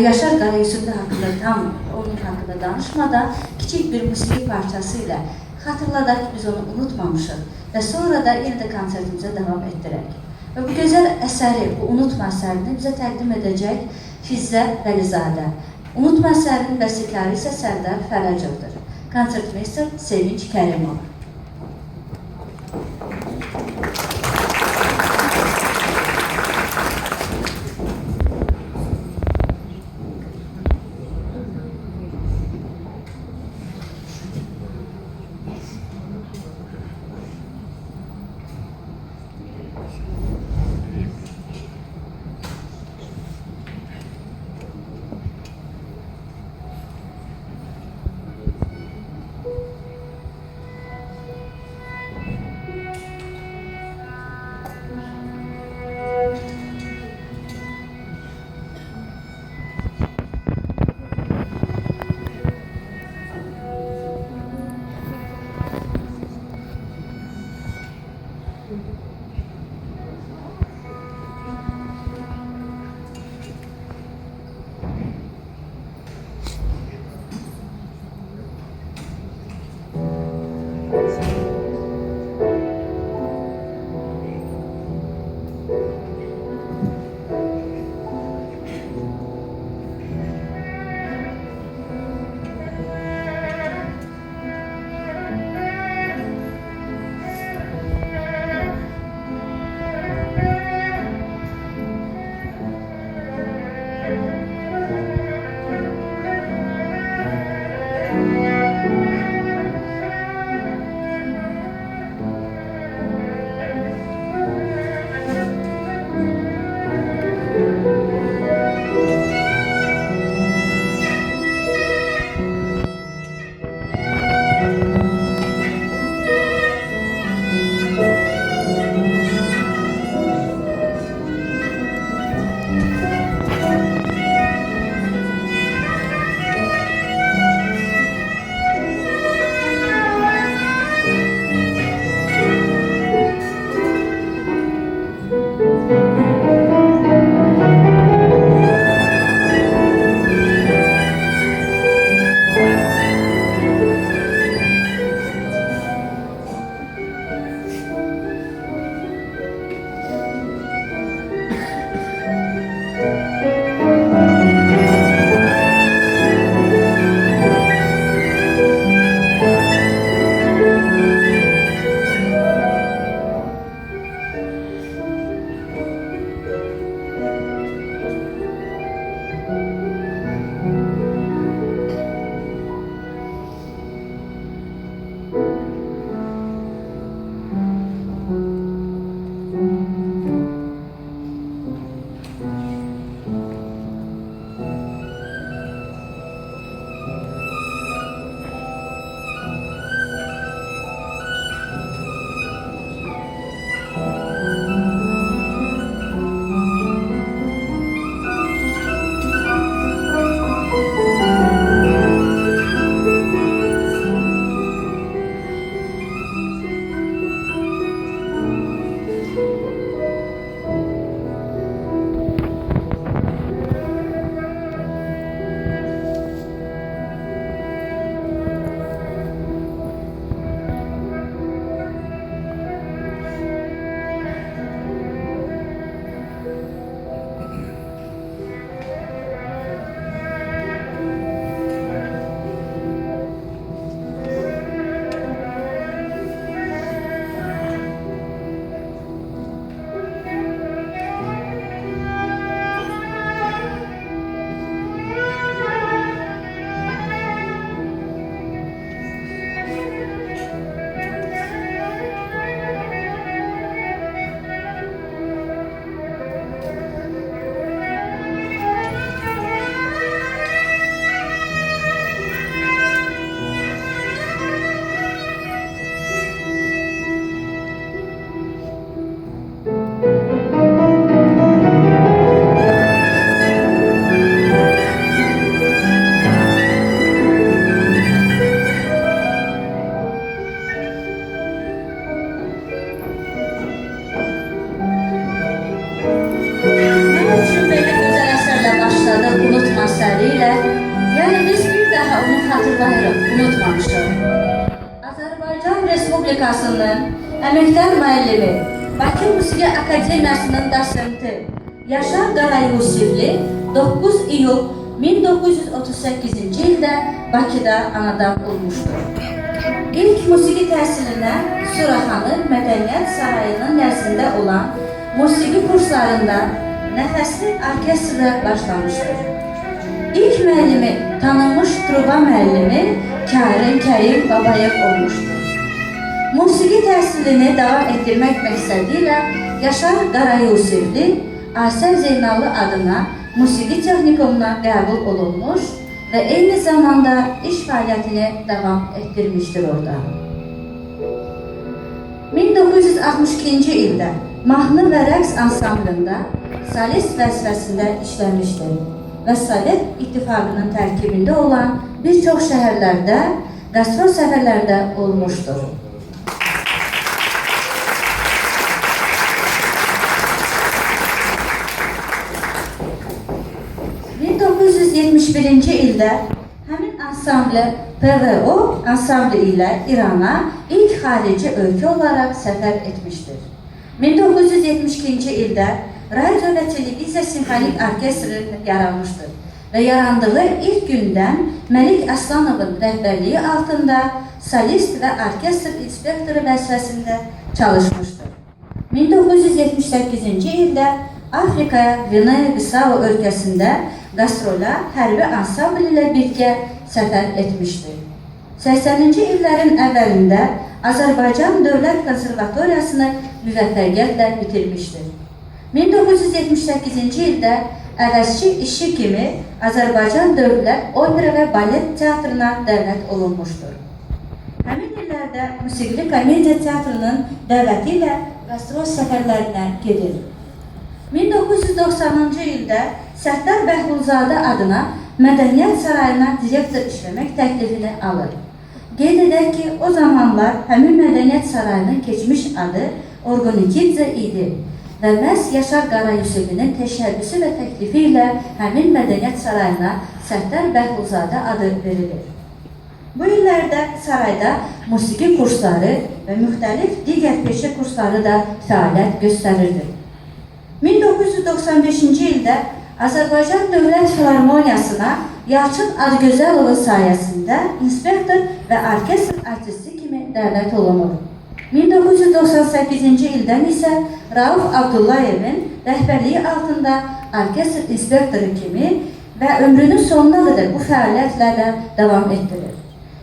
Yaşar Qarayüzüdü haqqında onun haqqında danışmadan kiçik bir musiqi parçası ilə xatırladaq ki, biz onu unutmamışıq və sonra da yenə də konsertimizə davam etdirək. Və bu gözəl əsəri, bu unutma əsərini bizə təqdim edəcək Fizzə Vəlizadə. Unutma əsərinin bəstəkarı isə Sərdar Fərəcovdur. Konsertmeyster Sevinç Kərimov. xatırlayırıq, unutmamışıq. Azərbaycan Respublikasının əməkdar müəllimi, Bakı Musiqi Akademiyasının dosenti Yaşar Qarayusifli 9 iyul 1938-ci ildə Bakıda anadan olmuşdur. İlk musiqi təhsilinə Suraxanı Mədəniyyət Sarayının nəzdində olan musiqi kurslarında nəfəsli orkestrlə başlamışdır. İlk müəllimi tanınmış truba müəllimi Kərim Babayev olmuşdur. Musiqi təhsilini davam etdirmək məqsədi ilə Yaşar Qarayusifli Asəf Zeynallı adına musiqi texnikumuna qəbul olunmuş və eyni zamanda iş fəaliyyətini davam etdirmişdir orada. 1962-ci ildə mahnı və rəqs ansamblında solist vəzifəsində işləmişdir və Sovet İttifaqının tərkibində olan bir çox şəhərlərdə qastrol səfərlərdə olmuşdur. 1971-ci ildə həmin ansamblı PVO ansamblı ilə İrana ilk xarici ölkə olaraq səfər etmişdir. 1972-ci ildə Radio və Televiziya Simfonik Orkestri yaranmışdır və yarandığı ilk gündən Məlik Aslanovun rəhbərliyi altında solist və orkestr inspektoru vəzifəsində çalışmışdır. 1978-ci ildə Afrikaya Qvinea-Bissau ölkəsində qastrola hərbi ansambl ilə birgə səfər etmişdir. 80-ci illərin əvvəlində Azərbaycan Dövlət Konservatoriyasını müvəffəqiyyətlə bitirmişdir. 1978-ci ildə əvəzçi işçi kimi Azərbaycan Dövlət Opera və Balet Teatrına dəvət olunmuşdur. Həmin illərdə Musiqili Komediya Teatrının dəvəti ilə qastrol səfərlərinə gedir. 1990-cı ildə Səttar Bəhlulzadə adına Mədəniyyət Sarayına direktor işləmək təklifini alır. Qeyd edək ki, o zamanlar həmin Mədəniyyət Sarayının keçmiş adı Orqonikidze idi və məhz Yaşar Qarayusiflinin təşəbbüsü və təklifi ilə həmin Mədəniyyət Sarayına Səttar Bəhlulzadə adı verilir. Bu illərdə sarayda musiqi kursları və müxtəlif digər peşə kursları da fəaliyyət göstərirdi. 1995-ci ildə Azərbaycan Dövlət Filarmoniyasına Yalçın Adgözəlovun sayəsində inspektor və orkestr artisti kimi dəvət olunur. 1998-ci ildən isə Rauf Abdullayevin rəhbərliyi altında orkestr inspektoru kimi və ömrünün sonuna qədər bu fəaliyyətlərlə davam etdirir.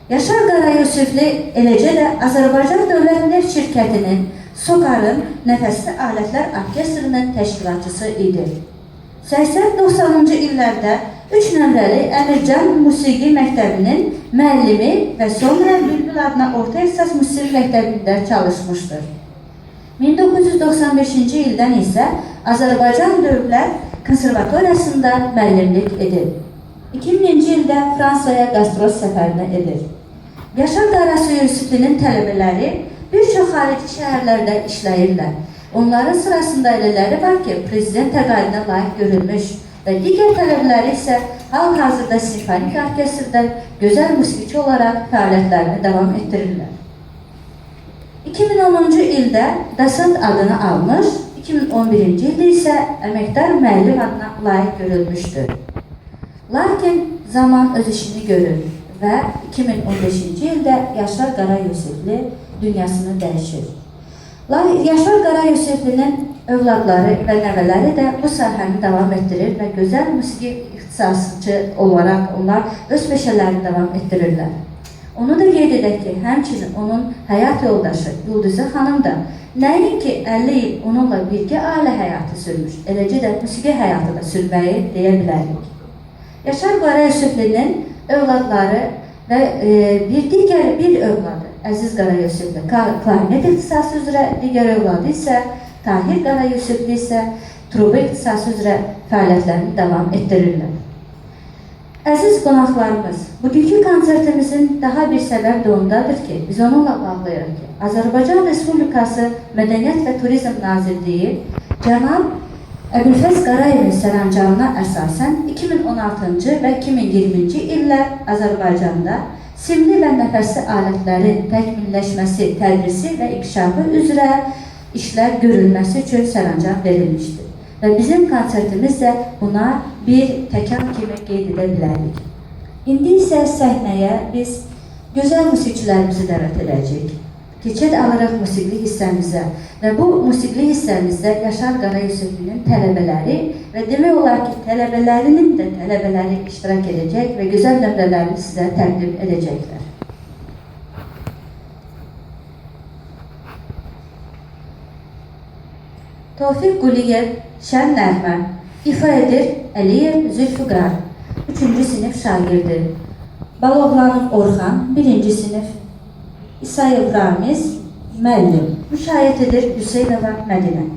Yaşar Qarayusifli eləcə də Azərbaycan Dövlət Neft Şirkətinin SOCAR-ın nəfəsli alətlər orkestrinin təşkilatçısı idi. 80-90-cı illərdə 3 nömrəli Əmircan Musiqi Məktəbinin müəllimi və sonra Bülbül adına orta ixtisas musiqi məktəbində çalışmışdır. 1995-ci ildən isə Azərbaycan Dövlət Konservatoriyasında müəllimlik edir. 2000-ci ildə Fransaya qastrol səfərinə edir. Yaşar Qarayusiflinin tələbələri bir çox xarici şəhərlərdə işləyirlər. Onların sırasında elələri var ki, prezident təqaüdünə layiq görülmüş və digər tələbələri isə hal-hazırda simfonik orkestrdə gözəl musiqiçi olaraq fəaliyyətlərini davam etdirirlər. 2010-cu ildə dosent adını almış, 2011-ci ildə isə əməkdar müəllim adına layiq görülmüşdür. Lakin zaman öz işini görür və 2015-ci ildə Yaşar Qarayusifli dünyasını dəyişir. Yaşar Qarayusiflinin övladları və nəvələri də bu sahəni davam etdirir və gözəl musiqi ixtisasçı olaraq onlar öz peşələrini davam etdirirlər. Onu da qeyd edək ki, həmçinin onun həyat yoldaşı Yulduzə xanım da nəinki 50 il onunla birgə ailə həyatı sürmüş, eləcə də musiqi həyatı da sürməyi deyə bilərik. Yaşar Qarayusiflinin övladları və bir övladı Əziz Qarayusifli klarnet ixtisası üzrə, digər övladı isə Tahir Qarayusifli isə truba ixtisası üzrə fəaliyyətlərini davam etdirirlər. Əziz qonaqlarımız, bugünkü konsertimizin daha bir səbəb də ondadır ki, biz onunla bağlayırıq ki, Azərbaycan Respublikası Mədəniyyət və Turizm Nazirliyi cənab Əbülfəz Qarayevin sərəncamına əsasən 2016-cı və 2020-ci illər Azərbaycanda simli və nəfəsli alətlərin təkmilləşməsi, tədrisi və inkişafı üzrə işlər görülməsi üçün sərəncam verilmişdir. Və bizim konsertimiz də buna bir təkan kimi qeyd edə bilərik. İndi isə səhnəyə biz gözəl musiqiçilərimizi dəvət edəcəyik. Keçid alırıq musiqili hissəmizə və bu musiqili hissəmizdə Yaşar Qarayusiflinin tələbələri və demək olar ki, tələbələrinin də tələbələri iştirak edəcək və gözəl nömrələrini sizə təqdim edəcəklər. Tofiq Quliyev, Şən Nəğmə, ifa edir Əliyev Zülfüqar, 3-cü sinif şagirdi. Baloğlanov Orxan, 1-ci sinif. İsayev Ramiz, müəllim. Müşayiət edir Hüseynova Mədinə.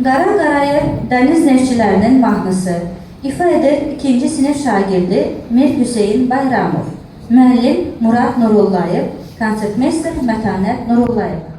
Qara Qarayev Dəniz Neftçilərinin mahnısı. İfa edir 2-ci sinif şagirdi Mir Hüseyin Bayramov. Müəllim Murad Nurullayev, konsertmeyster Mətanət Nurullayeva.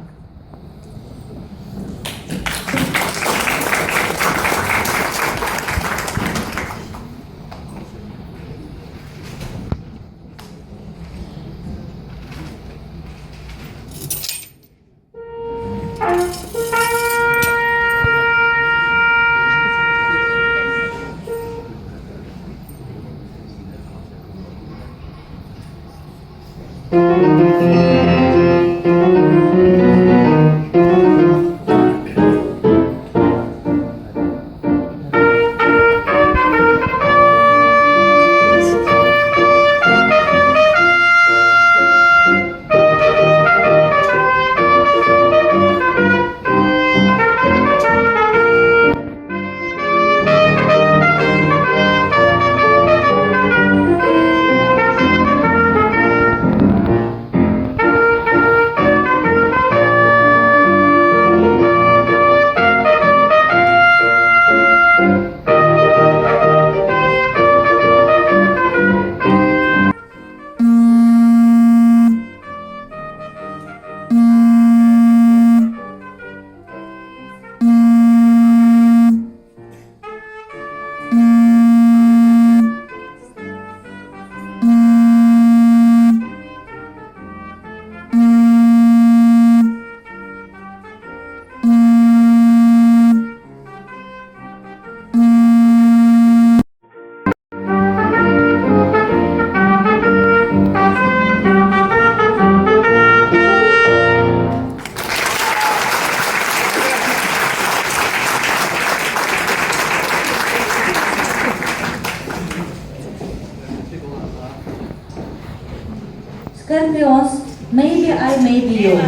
Scorpions, Maybe I May Be You.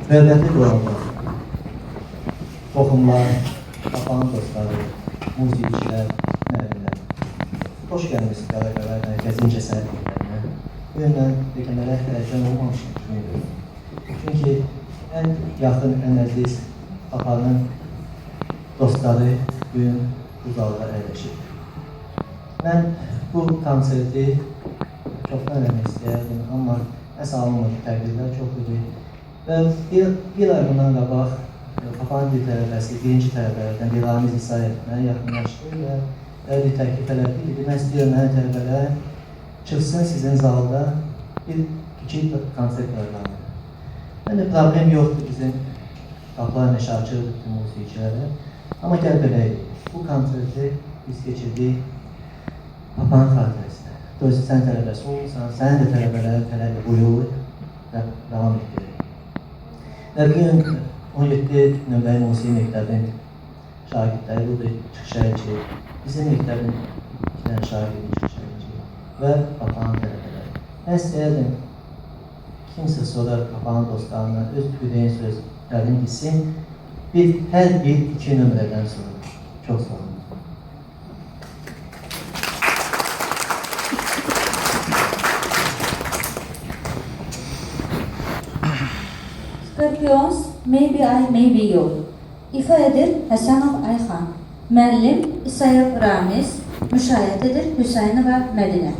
Hörmətli qonaqlar, qohumlar, Papağan dostları, musiqicilər, müəllimlər. Xoş gəlmişsiniz Qaraqala Mərkəzin cəsədliklərinə. Bu yöndən demələr həyəcan olmamışım kimi görürüm. Çünki ən yaxın, ən əziz Papağanın dostları bugün uzaqda əyləşir. Mən bu konserti çoxdan eləmək istəyərdim, amma nəsə alınmadı, təqdirlər çox idi. Və bir ay bundan qabaq Papağan dil tələbəsi, birinci tələbələrdən Ramiz İsayevlə yaxınlaşdı və təklif elədi. Mən istəyirəm, mənə tələbələr çıxsın sizin zalda bir kiçik konsert proqramı. Yəni, problem yoxdur bizim qapılar məşarçıdır bütün musiqiçilərə. Amma gəl beləydik. Bu konserti biz keçirdik Papağan xatirəsinə. Dolayısıyla sən tələbəsi olursan, sənin də tələbələrin tələbi buyur və davam etdirir. Və bugün 17 nömrəli musiqi məktəbin şagirdləri burada çıxış edəcək. Bizim məktəbin 2 dənə şagirdi çıxış edəcək və Papağan tələbələri. Mən istəyərdim, kimsə sonra Papağan dostlarına öz ürəyin sözlərini bilsin. Hər bir 2 nömrədən sonra. Çox sağ olun. Scorpions, Maybe I, Maybe You. İfa edir Həsənov Ayxan. Müəllim İsayev Ramiz. Müşayiət edir Hüseynova Mədinə.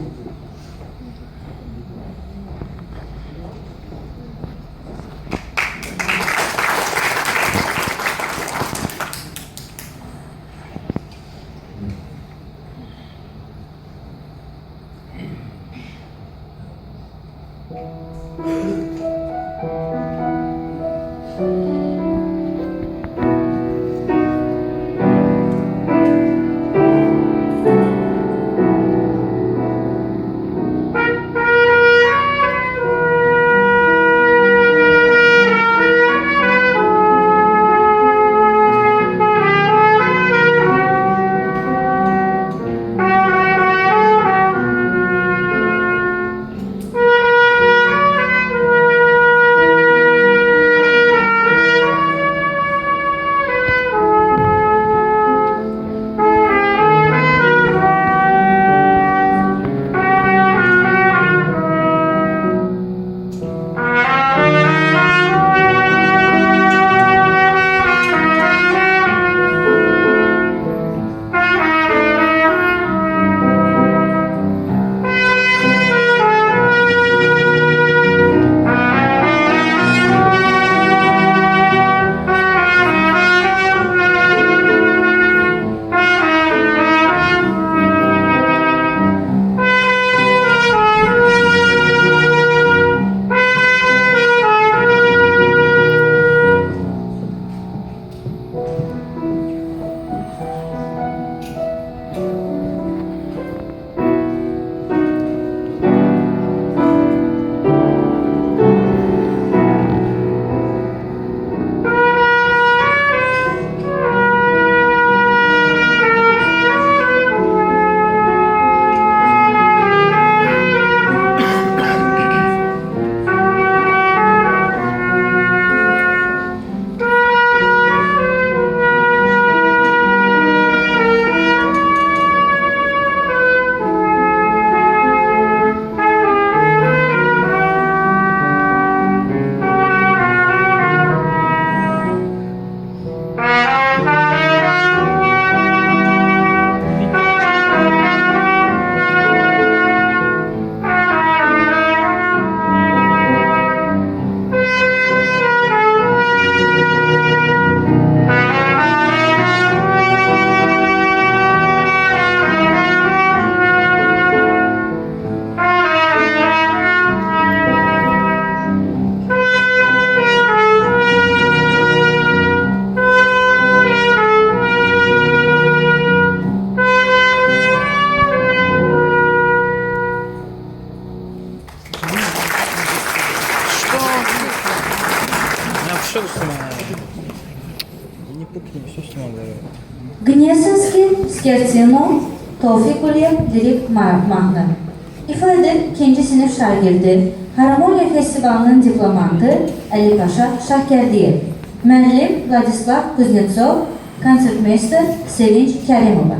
Gniesynski, Skiercino, Tevfik Uliyev, Lirik Mahnı. İfa edir 2-ci sinif şagirdi, Harmoniya Festivalının diplomantı Əli Paşa Şahgərdiyev, müəllim Vladislav Kuznetsov, konsertmeister Sevinç Kərimova.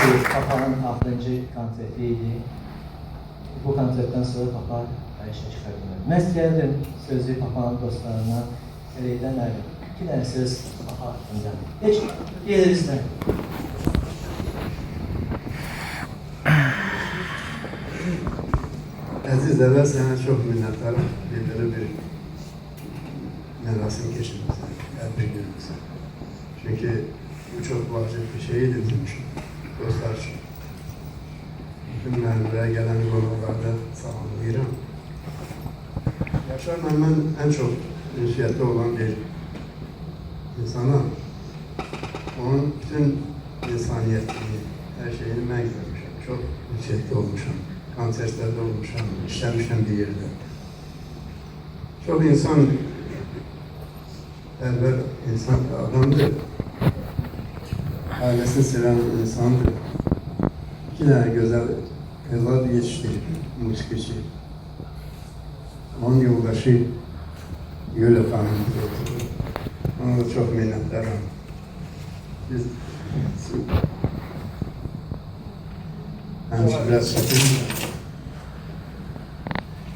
ki Papa'nın 6-cı konsertiydi. Bu konsertdən sonra Papa işə çıxardı. Mən istəyərdim sözü Papa'nın dostlarına Eləydən əlim. 2 dənə söz Papa haqqında. Heç gelirizdən. Aziz Əvəz, sana çok minnettarım. Böyle bir merasim geçirmesi, tebrik edilmesi. Çünkü bu çok vacip bir şeyi dinlemişim. Dostlar için. Bütün buraya gelen konularda sağlayırım. Yaşar Məmmən en çok ünsiyette olan bir insana, onun bütün insaniyetini, her şeyini mən görmüşüm. Çok ünsiyetli olmuşum. Konsertlerde olmuşum, işlemişim bir yerde. Çok insan, elbet insan adamdır. Ailesini seven insandır. 2 tane güzel evlat yetiştirip, musikici. Onun yoldaşı Gül Efendimiz oldu. Ona da çok minnettarım. Biz biraz çekin.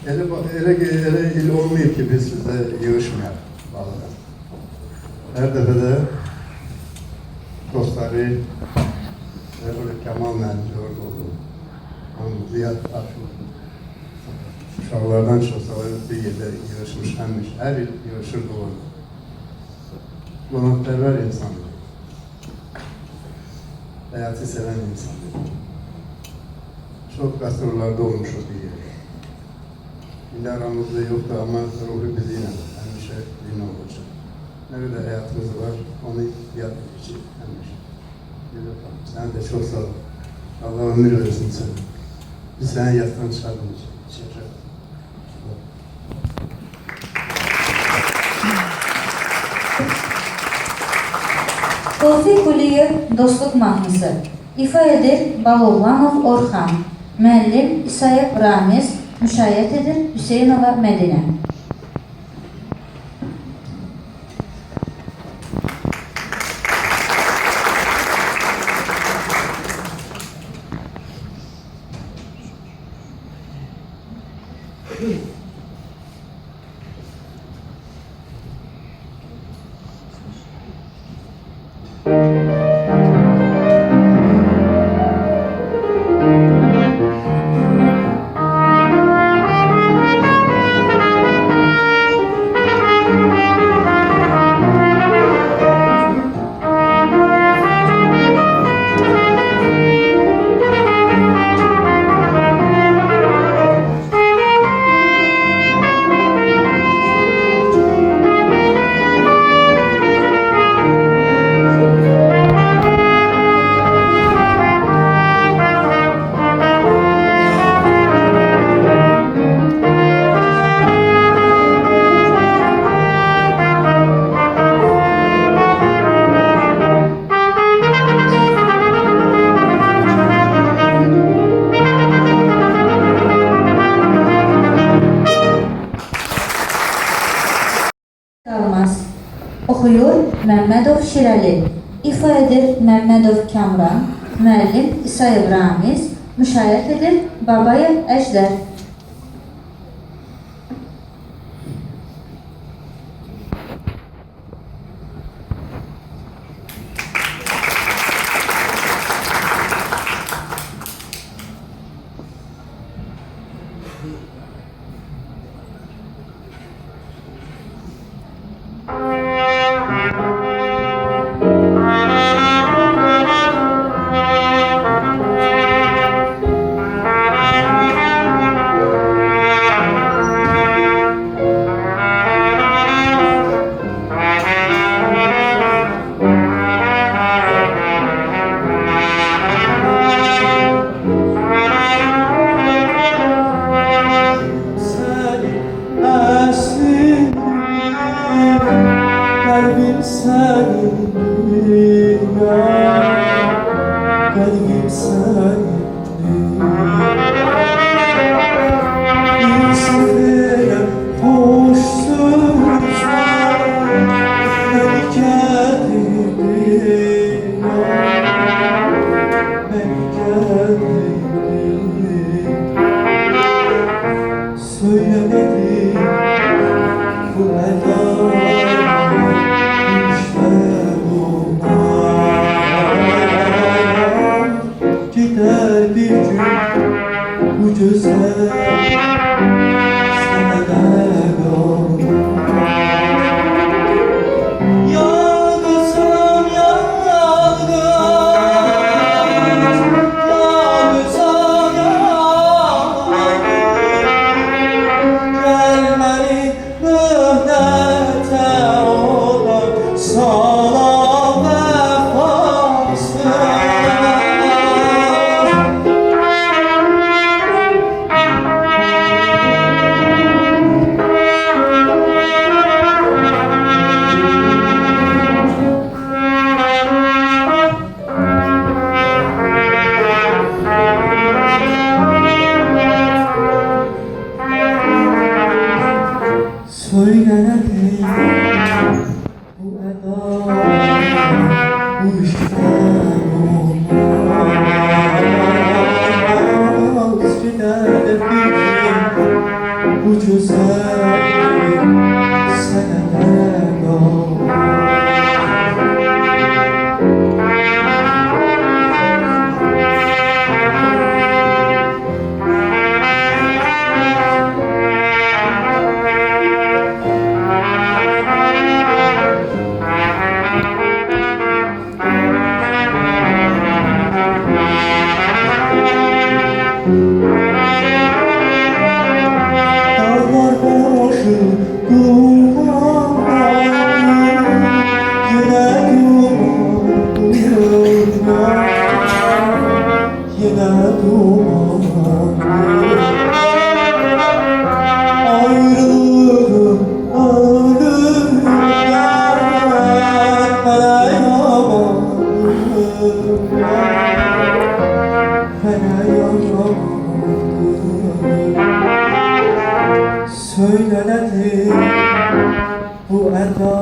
Elə il olmayıb ki, biz sizə yığışmayaq bağlıdan. Hər dəfə də dostları böyle Kemal müəllim orada oldu. Ziyad Taşur. Uşaqlardan çoxsalar bir yerdə yığışmışmış. Hər il yığışırdı orada. Qonaqpərvər insandır. Həyatı sevən insandır. Çok gastrollarda olmuşuz bir yerde. Şimdi aramızda yoktu ama ruhu bizimle hemşe yine olacak. Ne kadar hayatımız var, onu yapmak için hemşe. Sen de çok sağ ol. Allah ömür versin sana. Biz seni yattan çıkardığın için. Teşekkür ederim. Tofiq Quliyev Dostluq mahnısı. İfa edir Balovlanov Orxan. Müəllim İsayev Ramiz. Müşayiət edir Hüseynova Mədinə. Oxuyur Məmmədov Şirəli. İfa edir Məmmədov Kamran. Müəllim İsayev Ramiz. Müşayiət edir Babayev Əjdər. Ben güzel sana da yalgızım yalgız, yalgızım yalgız. Gelmeli mühdete olan sana vefasız. Söylenedi bu eda, bu işler olmaz. Gider bir bu güzel seneler dağlar başı dumanlar, yine dumanlar, yine dumanlar. Ayrılığım ölümden bana yamandır, bana yamandır. Söylenedi bu eda,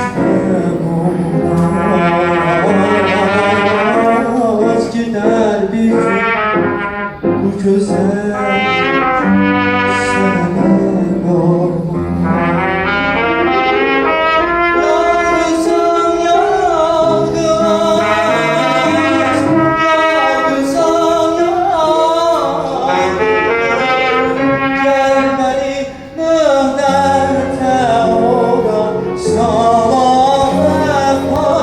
işler olmaz. Gider bir gün bu güzel seneler olmaz. Yalgızım yalgız, yalgızım yalgız. Gelmeli mühdete olan sana vefasız.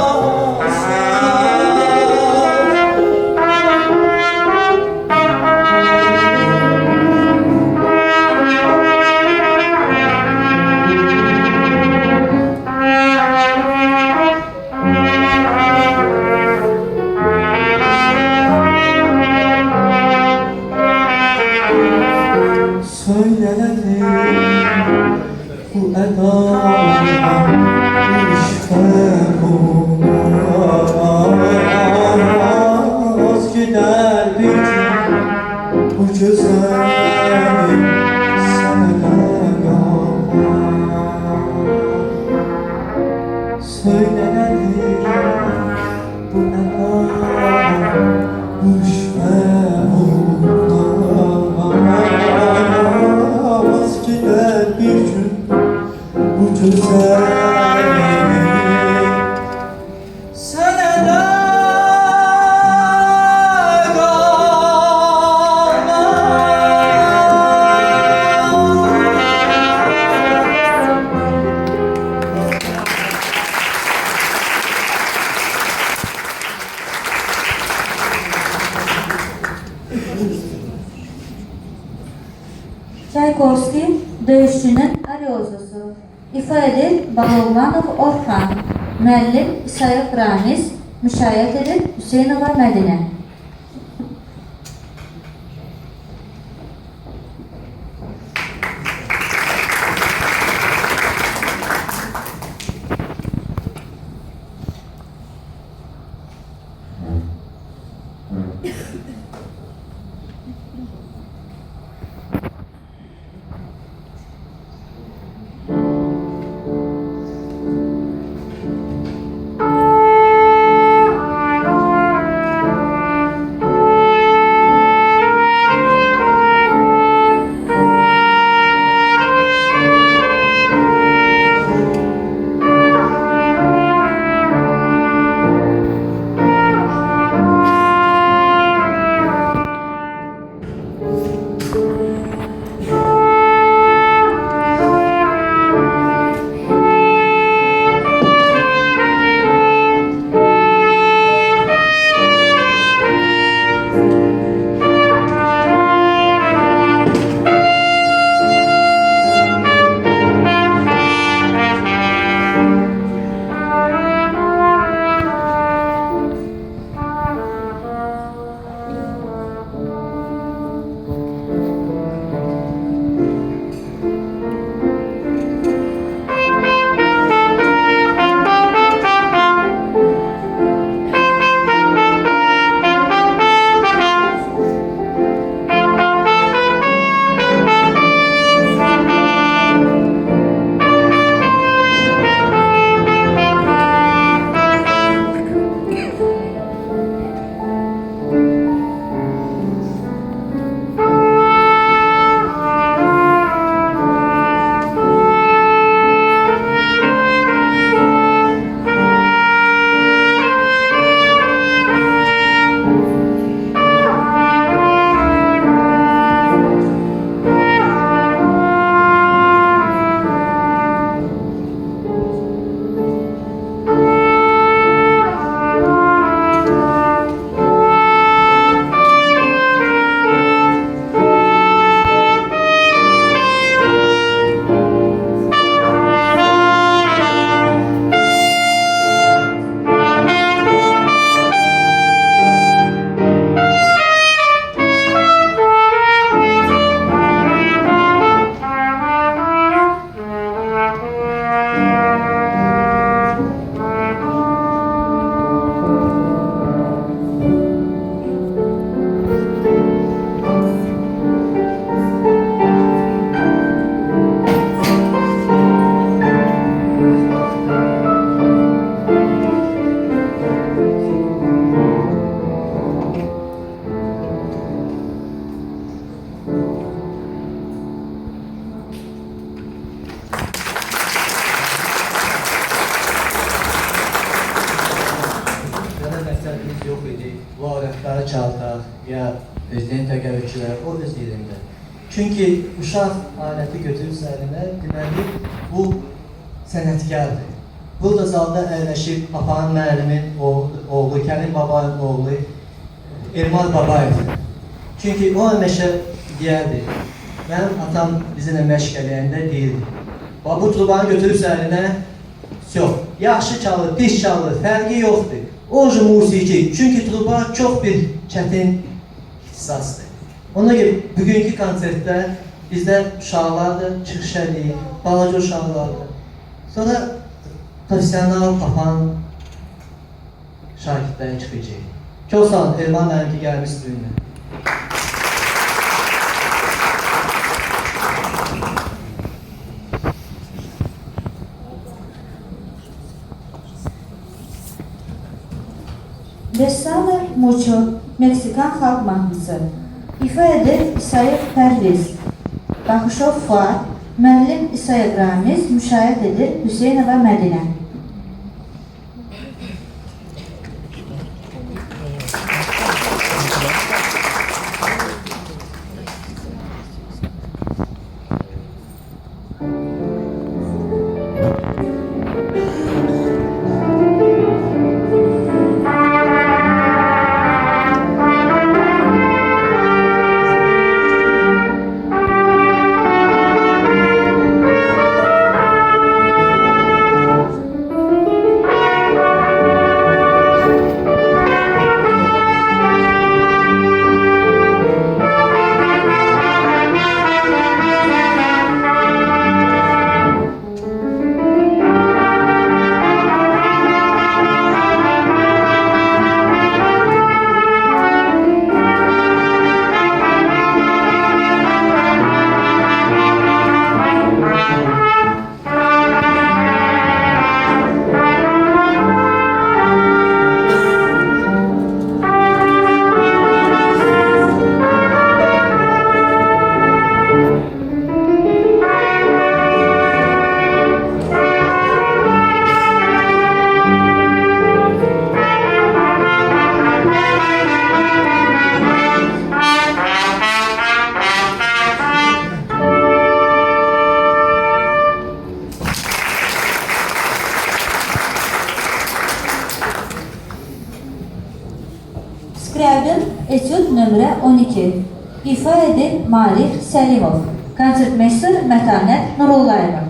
Söylenedi bu eda, bu işler olmaz. Gider bir gün bu güzel seneler olmaz. Söylenedi bu eda, bu işler olmaz. Gider bir gün bu güzel seneler Çaykovski döyüşçünün ariozusu. İfa edir Bağolmanov Orxan. Müəllim İsayev Ramiz. Müşayiət edir Hüseynova Mədinə. şərtləri çaldaq, ya prezident təqəvvüçülər o öz yerində. Çünki uşaq aləti götürürsə əlinə, deməli bu sənətkardır. Burada zalda əyləşib Papanın müəllimin oğlu, Kərim Babayın oğlu Elmar Babayevdir. Çünki o həmişə deyərdi, mənim atam bizimlə məşq eləyəndə deyirdi, bu trubanı götürürsə əlinə, yox, yaxşı çalır, pis çalır, fərqi yoxdur. O musiqi, çünki truba çox bir çətin ixtisasdır. Ona görə bugünkü konsertdə bizdə uşaqlardır, çıxış eləyir, balaca uşaqlardır. Sonra profesional Papan şagirdləri çıxacaq. Çox sağ olun, Elman mənim ki, gəlmiş düyünlə. Bessame Mucho, Meksikan xalq mahnısı. İfa edir İsayev Pərviz. Baxışov Fuad, müəllim İsayev Ramiz, müşahidə edir Hüseynova Mədinə. Scriabin Etüd nömrə 12. İfa edir Malik Səlimov. Konsertmeyster Mətanət Nurullayeva.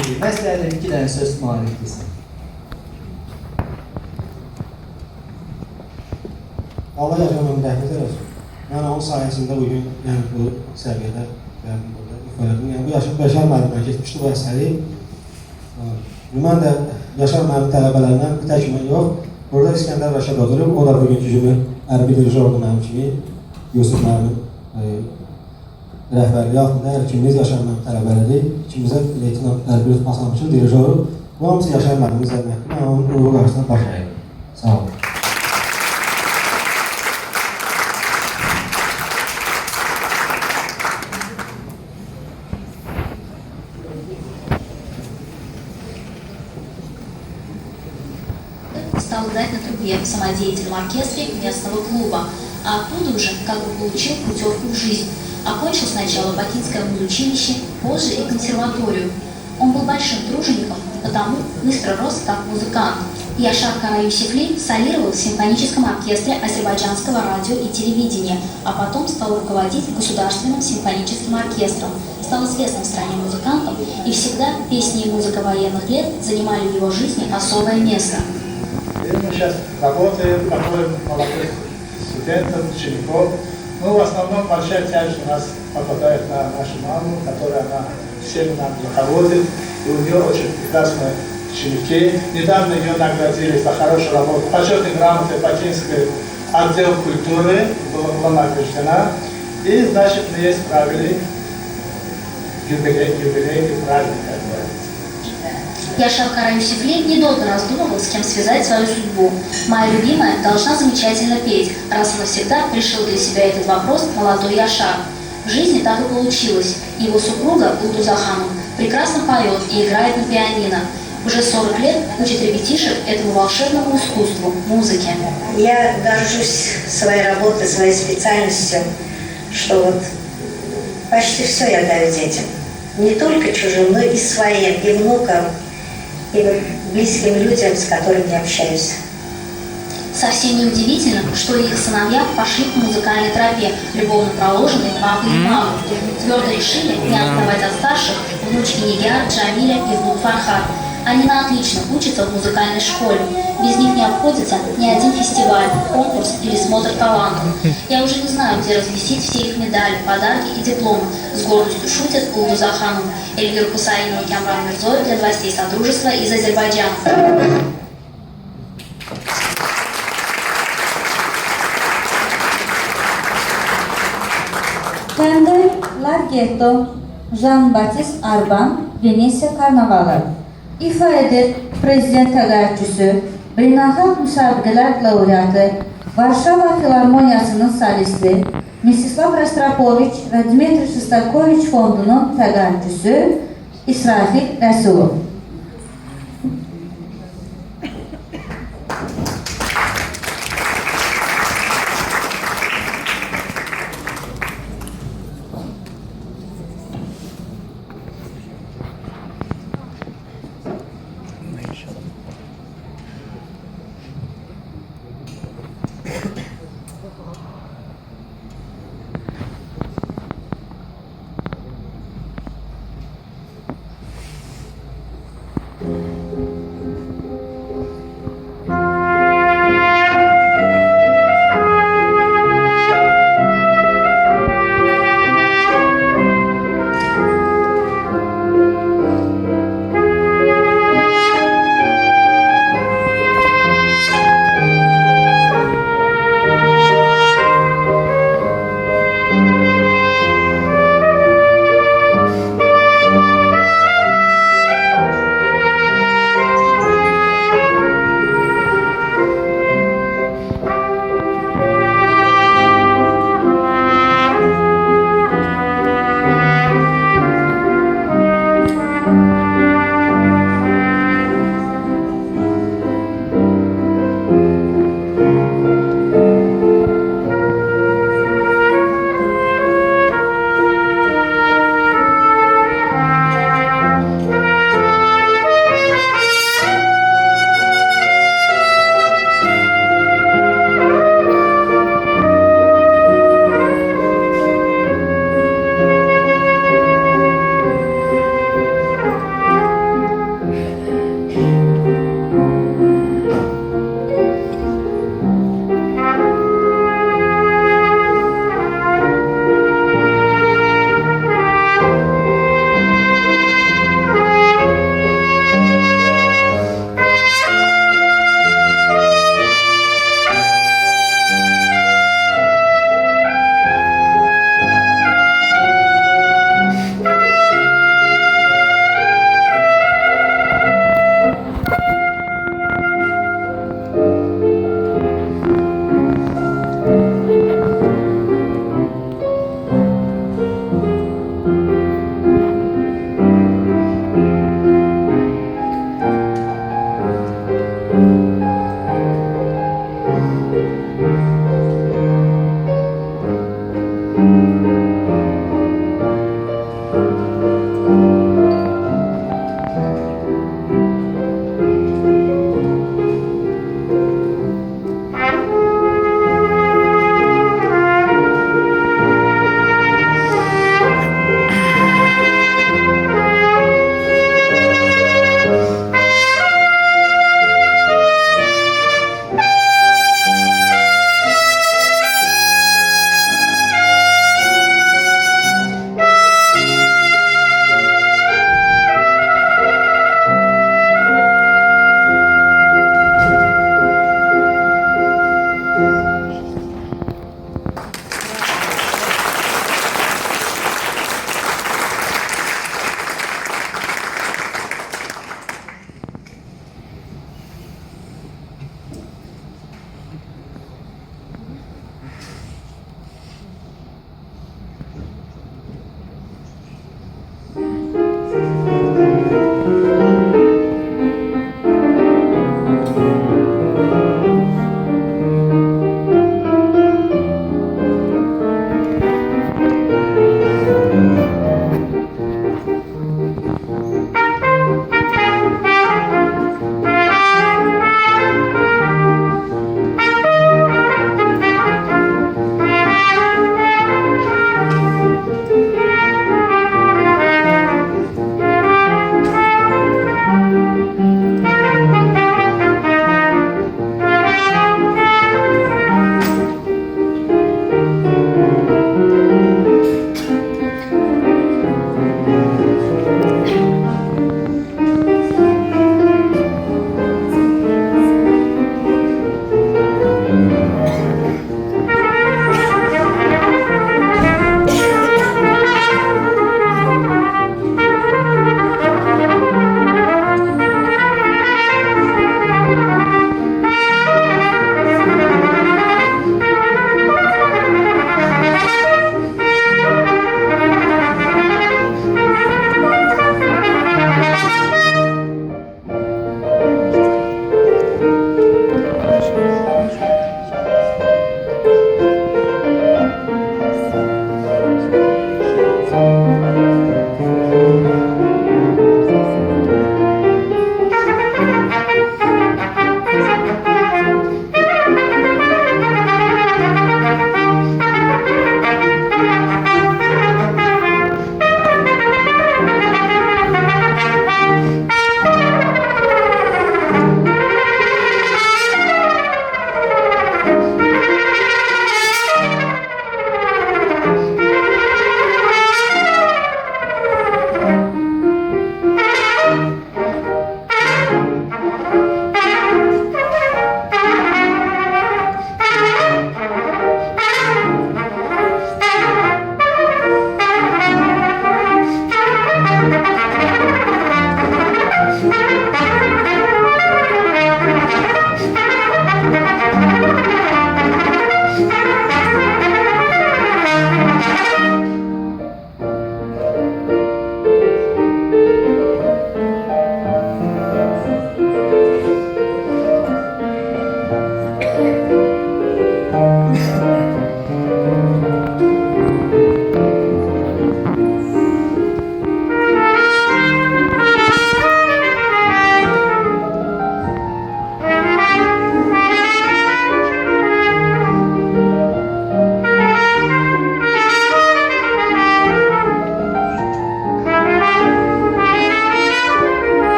idi. Mən istəyirəm 2 dənə söz Maarif desin. Allah yaşamamı rəhmət eləsin. Yəni onun sayəsində bugün yəni bu səviyyədə gəldim burada ifa edim. Yəni bu Yaşar müəllimdən keçmişdi bu əsəri. Mən də Yaşar müəllim tələbələrindən bir tək mən yox. Burada İskəndər Rəşad oturub. O da bugünkü kimi hərbi dirijordu mənim kimi. Yusuf müəllimin rəhbərliyi altında hər ikimiz Yaşar müəllim tələbələri. İkimizə leytinant hərbi rütbə almışıq, dirijoru. Bu hamısı Yaşar müəllimin zəhməti. Mən onun ruhu qarşısında baş əyirəm. Sağ olun. Стал играть на трубе в самодеятельном оркестре местного клуба, а оттуда уже как бы получил путевку в жизнь. Окончил сначала Бакинское музучилище, позже и консерваторию. Он был большим тружеником, потому быстро рос как музыкант. Яшар Кара-Юсифли солировал в симфоническом оркестре азербайджанского радио и телевидения, а потом стал руководить Государственным симфоническим оркестром. Стал известным в стране музыкантом, и всегда песни и музыка военных лет занимали в его жизни особое место. Мы сейчас работаем, готовим молодых студентов, учеников. Ну, в основном большая тяжесть у нас попадает на нашу маму, которая она всеми нам руководит. И у нее очень прекрасные ученики. Недавно ее наградили за хорошую работу. Почетной грамотой Бакинской отдел культуры была награждена. И, значит, мы ей справили юбилейный праздник, как говорится. Яшар Кара-Юсифли недолго раздумывал, с кем связать свою судьбу. Моя любимая должна замечательно петь, раз и навсегда решил для себя этот вопрос молодой Яшар. В жизни так и получилось. Его супруга Улдуза Ханум прекрасно поет и играет на пианино. Уже 40 лет учит ребятишек этому волшебному искусству – музыке. Я горжусь своей работой, своей специальностью, что вот почти все я даю детям. Не только чужим, но и своим, и внукам, и близким людям, с которыми я общаюсь. Совсем не удивительно, что их сыновья пошли по музыкальной тропе, любовно проложенной папой и мамой. Твердо решили не отставать от старших внучки Нигяр, Джамиля и внук Фархад. Они на отлично учатся в музыкальной школе. Без них не обходится ни один фестиваль, конкурс или смотр талантов. Я уже не знаю, где разместить все их медали, подарки и дипломы. С гордостью шутят Улдуза Ханум, Эльвира Хусаинова и Камран Мирзоев для новостей Содружества из Азербайджана. Kəndə Larghetto, Jean-Baptiste Arban, Venesiya karnavalı. İfa edir Prezident təqaüdçüsü, beynəlxalq müsabiqələr laureatı, Varşava Filarmoniyasının solisti, Mstislav Rostropoviç və Dmitri Shostakovich fondunun təqaüdçüsü İsrafil Rəsulov.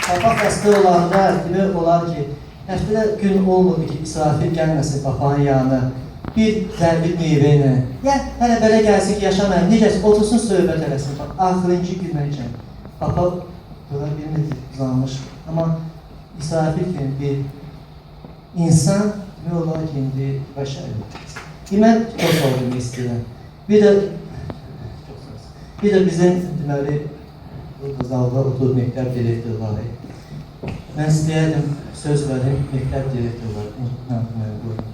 Papa xəstə olanda demək olar ki, həftədə gün olmurdu ki, İsrafil gəlməsin papanın yanına. Bir zərbil meyvə ilə. Ya, hələ belə gəlsin ki, yaşamayın, necəsə, otursun söhbət eləsin. Axırıncı günlərkən, papa dura bilmirdi, uzanmış. Amma İsrafil kimi bir insan, demək olar ki, indi bəşərdir. Mən çox sağ olmaq istəyirəm. Bir də bizim, deməli, burada zalda oturub məktəb direktorları. Mən istəyərdim, söz verim, məktəb direktorları. Buyurun.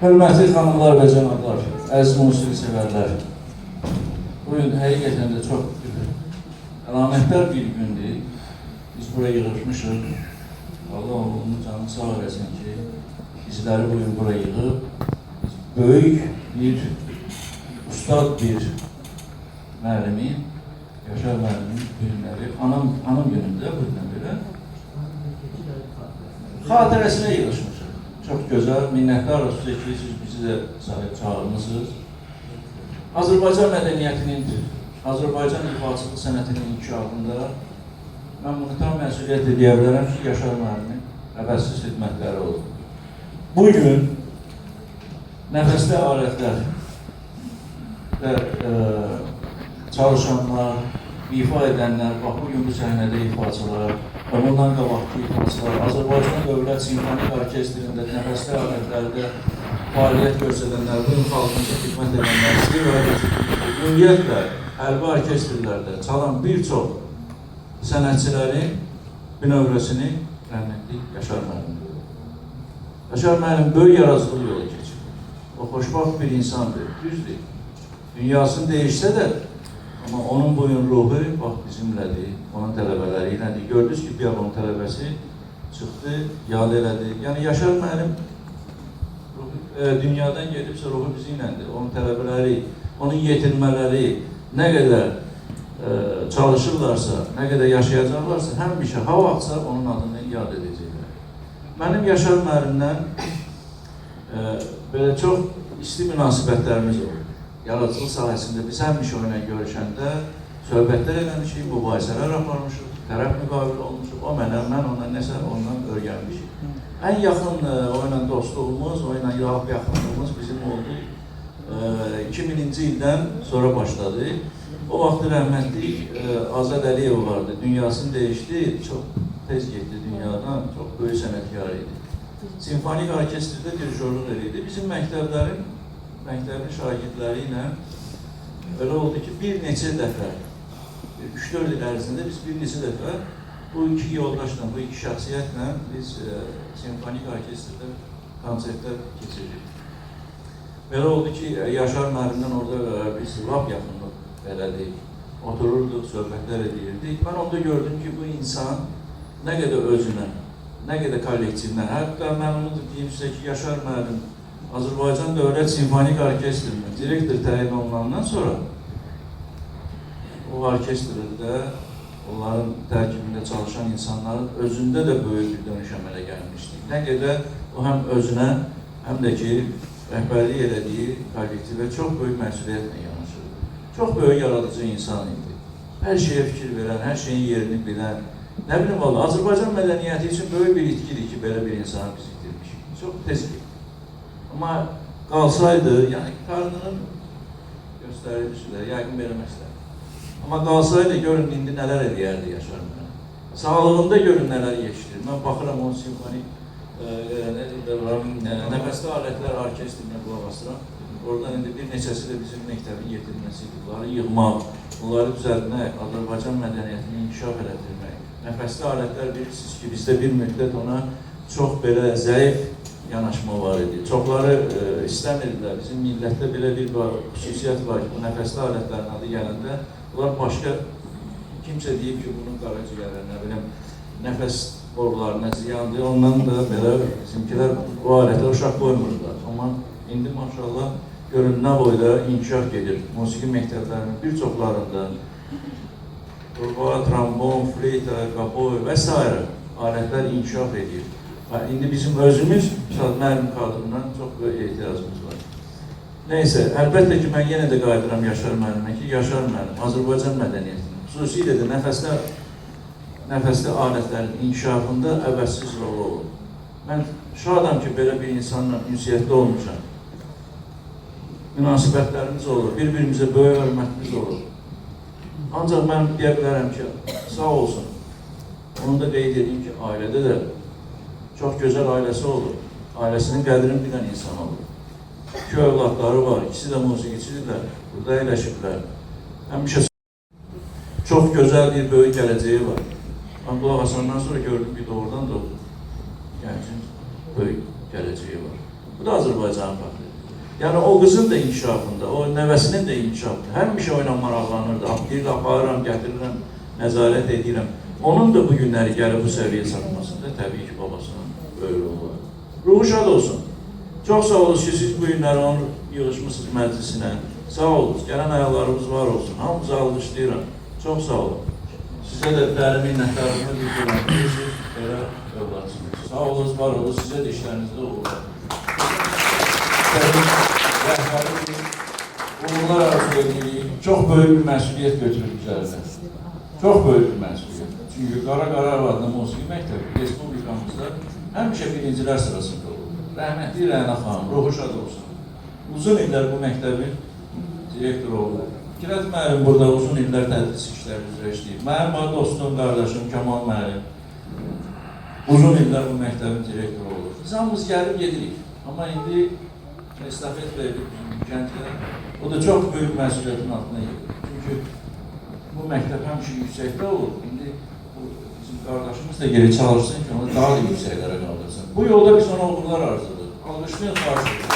Hörmətli xanımlar və cənablar, əziz musiqi sevərlər, bugün həqiqətən də çox əlamətdar bir gündür. Biz buraya yığışmışıq. Allah onun canını sağ eləsin ki, bizləri bugün buraya yığıb, böyük bir, ustad bir müəllimi, Yaşar müəllimin günləri, anam günündə bugündən belə xatirəsinə yığışmışıq. Çox gözəl, minnətdarıq sizə ki, siz bizi də sahib çağırmışsınız. Azərbaycan mədəniyyətinin, Azərbaycan ifaçılıq sənətinin inkişafında mən bunu tam məsuliyyət edə bilərəm ki, Yaşar müəllimin əvəzsiz xidmətləri oldu. Bugün nəfəsli alətlər və çalışanlar, ifa edənlər, bax bugün bu səhnədə ifaçılar və bundan qabaqki ifaçılar, Azərbaycan Dövlət Simfonik Orkestrində nəfəsli alətlərdə fəaliyyət göstərənlər, bugün xalqımıza xidmət edənlər, ümumiyyətlə, hərbi orkestrlərdə çalan bir çox sənətçilərin bünövrəsini rəhmətli Yaşar müəllim. Yaşar müəllim böyük yaradıcılıq yolu keçir. O xoşbaxt bir insandır, düzdür. Dünyasını dəyişsə də, amma onun bugün ruhu, bax, bizimlədir, onun tələbələri ilədir. Gördünüz ki, bir onun tələbəsi çıxdı, yad elədi. Yəni, Yaşar müəllim dünyadan gedibsə ruhu bizi iləndir. Onun tələbələri, onun yetirmələri nə qədər çalışırlarsa, nə qədər yaşayacaqlarsa, həmişə hava vaxtsa onun adını yad edəcəklər. Mənim Yaşar müəllimdən belə çox isti münasibətlərimiz olur. Yaradıcılıq sahəsində biz həmişə o ilə görüşəndə söhbətlər eləmişik, mübahisələr aparmışıq, tərəf müqabil olmuşuq, o mənə, mən ona nəsə ondan öyrənmişik. Ən yaxın o ilə dostluğumuz, o ilə yaxınlığımız bizim oldu. 2000-ci ildən sonra başladı. O vaxtı rəhmətli Azad Əliyev vardı, dünyasını dəyişdi, çox tez getdi dünyadan, çox böyük sənətkar idi. Simfonik orkestrdə dirijorluq edirdi. Bizim məktəbin şagirdləri ilə öyle oldu ki, bir neçə dəfə, 3-4 il ərzində biz bir neçə dəfə bu iki yoldaşla, bu iki şəxsiyyətlə biz simfonik orkestrdə konsertlər keçirdik. Belə oldu ki, Yaşar müəllimdən orada biz lap yaxınlıq elədik, otururduq, söhbətlər edirdik. Mən onda gördüm ki, bu insan nə qədər özünə, nə qədər kollektivlə, hətta mən onu deyim sizə ki, Yaşar müəllim Azərbaycan Dövlət Simfonik Orkestrinin direktor təyin olunandan sonra o orkestrdə onların tərkibində çalışan insanların özündə də böyük bir dönüş əmələ gəlmişdi. Nə qədər o həm özünə, həm də ki, rəhbərlik elədiyi kollektivə çox böyük məsuliyyətlə yanaşırdı. Çox böyük yaradıcı insan idi. Hər şeyə fikir verən, hər şeyin yerini bilən, nə bilim valla, Azərbaycan mədəniyyəti üçün böyük bir itkidir ki, belə bir insanı biz itirmişik. Çox tez bir. Amma qalsaydı, yəni qarnının göstərilmişlər, yəqin verməzlər. Amma qalsaydı, görün, indi nələr edəyərdi Yaşar müəllim. Sağlığında görün nələr yetişdirir. Mən baxıram onun simfonik, nəfəsli alətlər orkestrinə qulaq asıram. Oradan indi bir neçəsi də bizim məktəbin yetirməsidir. Bunları yığmaq, bunları düzəltmək, Azərbaycan mədəniyyətini inkişaf elətdirmək. Nəfəsli alətlər bilirsiniz ki, bizdə bir müddət ona çox belə zəif yanaşma var idi. Çoxları istəmirdilər. Bizim millətdə belə bir xüsusiyyət var ki, bu nəfəsli alətlərin adı gələndə bunlar başqa, kimsə deyib ki, bunun qaraciyərə, nə biləm, nəfəs borularına ziyandır. Ondan da belə bizimkilər o alətə uşaq qoymurdular. Amma indi maşallah görün nə boyda inkişaf gedir. Musiqi məktəblərinin bir çoxlarında trombon, fleyta, qaboy və s. alətlər inkişaf edir. İndi bizim özümüz Misal, müəllim kadrından çox böyük ehtiyacımız var. Neysə, əlbəttə ki, mən yenə də qayıdıram Yaşar müəllimə ki, Yaşar müəllim Azərbaycan mədəniyyətinin, xüsusilə də nəfəsli alətlərin inkişafında əvəzsiz rolu olur. Mən şadam ki, belə bir insanla ünsiyyətli olmuşam. Münasibətlərimiz olur, bir-birimizə böyük hörmətimiz olur. Ancaq mən deyə bilərəm ki, sağ olsun. Onu da qeyd edeyim ki, ailədə də çox gözəl ailəsi olur. Ailəsinin qədrini bilən insan olur. 2 övladları var, ikisi də musiqiçidirlər, burada əyləşiblər. Həmişə çox gözəl bir böyük gələcəyi var. Mən qulaq asandan sonra gördüm ki, doğrudan da gəncin böyük gələcəyi var. Bu da Azərbaycanın fəxridir. Yəni o qızın da inkişafında, o nəvəsinin də inkişafında həmişə oyla maraqlanırdı. Deyirdi, aparıram, gətirirəm, nəzarət edirəm. Onun da bu günləri gəlib bu səviyyə çatmasında təbii ki, babasının böyük rolu var. Ruhu şad olsun. Çox sağ olun ki, siz bu günləri onu yığışmışsınız məclisinə. Sağ olun, gələn ayaqlarımız var olsun. Hamımızı alqışlayıram. Çox sağ olun. Sizə də dərin minnətlərimi bildirirəm ki, siz belə övladsınız. Sağ olun, var olun, sizə də işlərinizdə uğurlar. Rəhbəri bir uğurlar arzu edirik. Çox böyük bir məsuliyyət götürür üzərinə. Çox böyük bir məsuliyyət. Çünki Qara adlı musiqi məktəbi Respublikamızda həmişə birincilər sırasında olur. Rəhmətli Rəna xanım, ruhu şad olsun. Uzun illər bu məktəbin direktoru oldu. Kirət müəllim burada uzun illər tədris işləri üzrə işləyib. Mənim dostum, qardaşım Kamal müəllim uzun illər bu məktəbin direktoru olur. Biz hamımız gəlib gedirik. Amma indi estafet verdik kəndlə. O da çox böyük məsuliyyətin altına gedir. Çünki bu məktəb həmişə yüksəkdə olur. İndi bizim qardaşımız da geri çalışsın ki, onu daha da yüksəklərə qaldırsın. Bu yolda biz ona uğurlar arzudur. Alqışlayın, xarşıdır.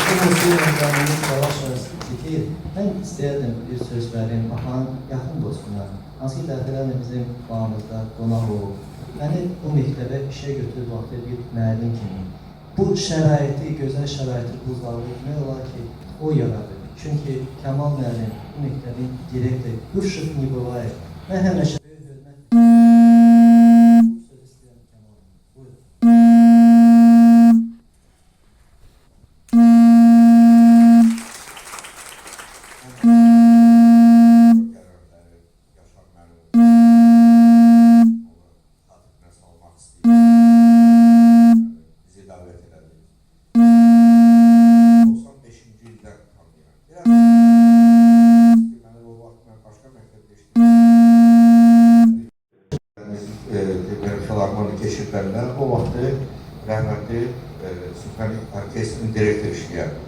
Bu musiqi məqamının yavaş-yavaş bitir. Mən istəyərdim bir söz verim Ahan yaxın dostuna. Hansı ki, dəfələrlə bizim bağımızda qonaq olub. Məni bu məktəbə işə götürüb vaxtı bir müəllim kimi. Bu şəraiti, gözəl şəraiti buzlarlı demək olar ki, o yaradır. Çünki Kamal müəllim bu məktəbin direktoru, Quşov Nibovayev. Mən həmişə böyük hörmət söz istəyirəm Kamal müəllim. Buyurun. Bizi davet elədi. 95-ci ildən tanıyıram. Deməli, o vaxt mən başqa məktəbdə işləyirəm. Filarmoni keşiflərində o vaxtı rəhmətli simfonik orkestrin direktor işləyərdim.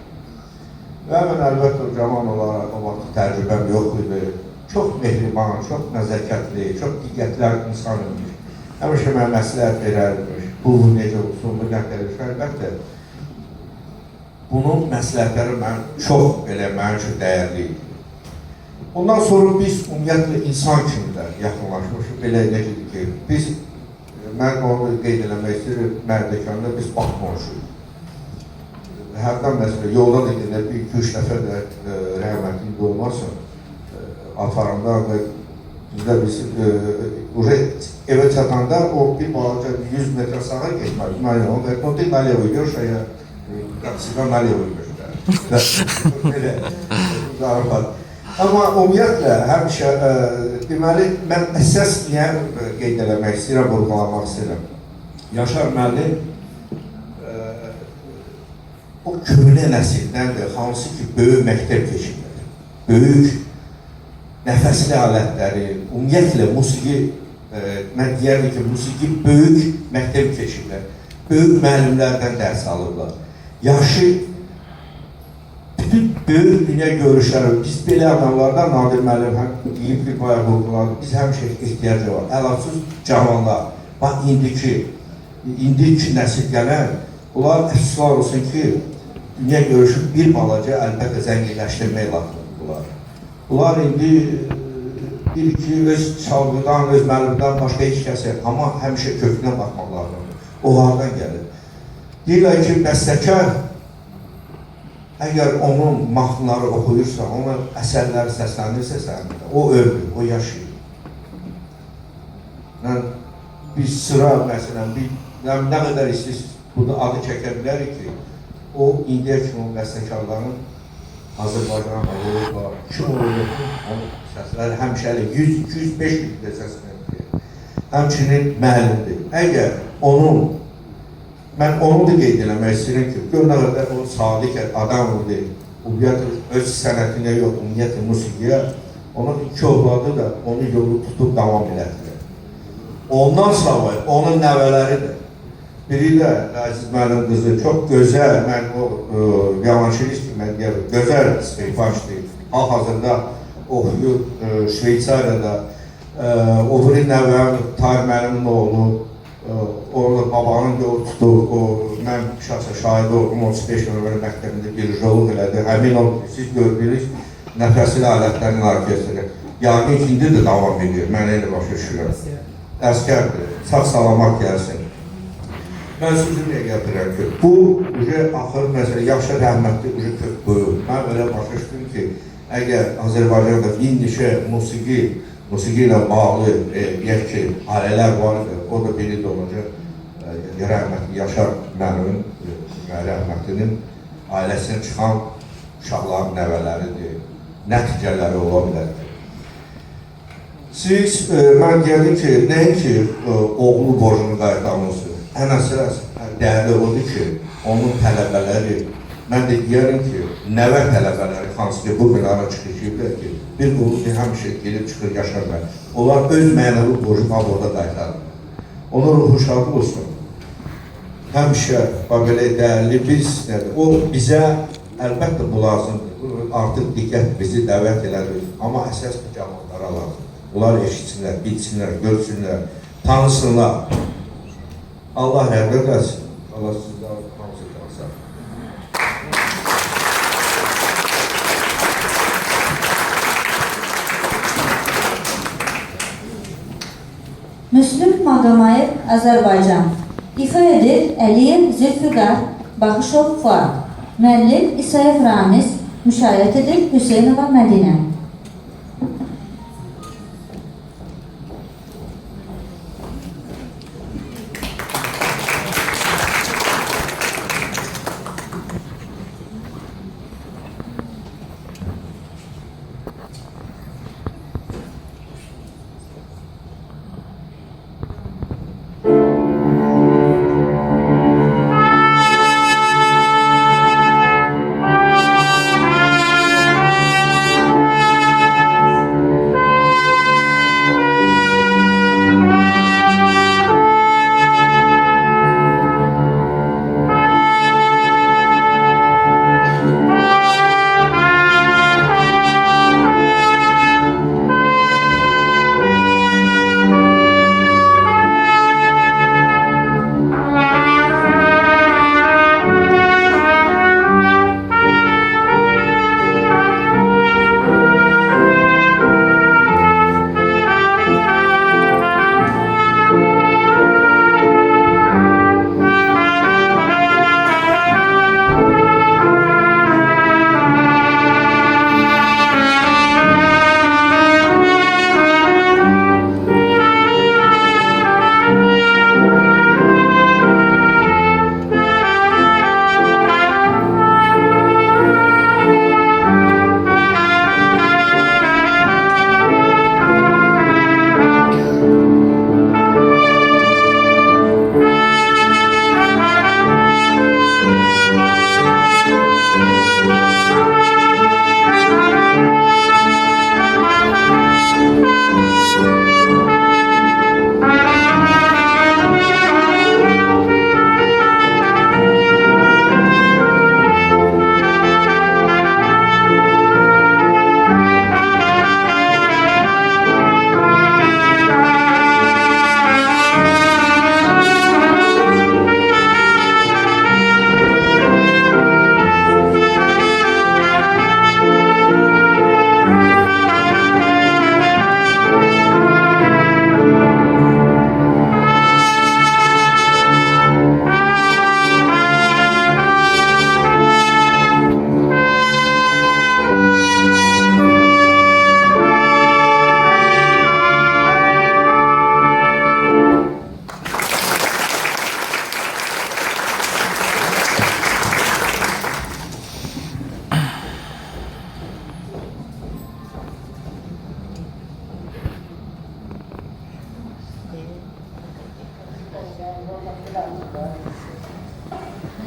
Və mən əlbəttə cavan olaraq o vaxt təcrübəm yox idi. Çox mehriban, çox nəzəkətli, çox diqqətli insan imiş. Həmişə mənə məsləhət verərmiş. Bu necə olsun, bu nəqdədir. Əlbəttə, bunun məsləhətləri çox belə mənim üçün dəyərli idi. Ondan sonra biz ümumiyyətlə insan kimi də yaxınlaşmışıq. Belə necədir ki, biz, mən onu qeyd eləmək istəyirəm, Mərdəkanda biz bax qonşuyuz. Hərdən məsələ, yoldan edində bir 2-3 dəfə də rəhmətli olmasın, atarımda və bizdə biz evə çatanda o bir balaca 100 metre sağa geçmək, Nalevo, və o da Nalevo görüşəyə, qapısından Nalevo görüşlər. Belə, zarifat. Amma ümumiyyətlə, həmişə, deməli, mən əsas niyə qeyd eləmək istəyirəm, vurğulamaq istəyirəm. Yaşar müəllim o köhnə nəsildəndir, hansı ki, böyük məktəb keçirməli, böyük nəfəsli alətləri, ümumiyyətlə musiqi, mən deyərdim ki, musiqi böyük məktəb keçirlər, böyük müəllimlərdən dərs alırlar. Yaşı, bütün böyük dünya görüşləri, biz belə adamlardan Nadir müəllim deyib ki, bayaq vurğuladı, biz həmişə ehtiyacı var, əlatsız cavanlar, bax, indiki nəsil gələn, onlar əfsuslar olsun ki, dünya görüşü bir balaca əlbəttə zənginləşdirmək lazımdır. Bunlar indi bir-iki öz çalgıdan, öz müəllimdən başqa heç kəs yox, amma həmişə kökünə baxmaq lazımdır. O hardan gəlir? Deyirlər ki, bəstəkar əgər onun mahnıları oxuyursa, onun əsərləri səslənirsə sənədə, o öldür, o yaşayır. bir sıra məsələn, nə qədər istəyirsiniz, burada adı çəkə bilərik ki, o indiyə kimi o bəstəkarların Azərbaycan olublar, kim olub, onun səsləri həmişəli 100-200-500 də səslənir. Həmçinin müəllimdir. Əgər mən onu da qeyd eləmək istəyirəm ki, gör nə qədər o sadiq adam oldu, ümumiyyətlə öz sənətinə yox, ümumiyyətlə musiqiyə, onun iki övladı da onu yolu tutub davam elədilər. Ondan sonra onun nəvələridir. Biri də Əziz müəllim qızı çox gözəl, mən o yalançılıq ki, mən deyərəm, gözəl istifaçdır. Hal-hazırda oxuyur Şveytsariyada, o biri nəvəm Tahir müəllimin oğlu, orada babanın yolu tutub, mən şəxsə şahid oldum, 35 nömrə məktəbində dirijorluq elədi. Həmin o, siz gördünüz, nəfəsili alətlərin orkestri. Yaqin ki, indi də davam edir, mən elə başa düşürəm. Əskərdir, sağ-salamat gəlsin. Mən sözümlə gətirəm ki, bu, axır məsələ, yaxşı rəhmətli, kök böyük. Mən elə başa düşdüm ki, əgər Azərbaycanda bir neçə musiqi ilə bağlı, deyək ki, ailələr vardır, o da biri də olacaq, rəhmətli Yaşar müəllimin, rəhmətlinin ailəsindən çıxan uşaqların nəvələridir, nəticələri ola bilər. Siz, mən deyədim ki, nəinki oğlu borcunu qayıtlamırsınız, ən əsas dəyərli odur ki, onun tələbələri, mən də deyərim ki, nəvə tələbələri, hansı ki, bu bir ara çıxışıyıblar ki, bir qulu ki, həmişə gelib çıxır Yaşar bəy. Onlar öz mənəvi borcunu orada qaytarır. Onun ruhu şad olsun. Həmişə, belə dəyərli biz, o bizə əlbəttə bu lazımdır. Artıq diqqət bizi dəvət elədir. Amma əsas bu cəmatlara lazım. Onlar eşitsinlər, bilsinlər, görsünlər, tanısınlar. Allah rəhmət eləsin. Allah sizdən hamısı qalsın. Müslüm Maqamayev, Azərbaycan. İfa edir Əliyev Zülfüqar, Baxışov Fuad. Müəllim İsayev Ramiz, müşayiət edir Hüseynova Mədinə.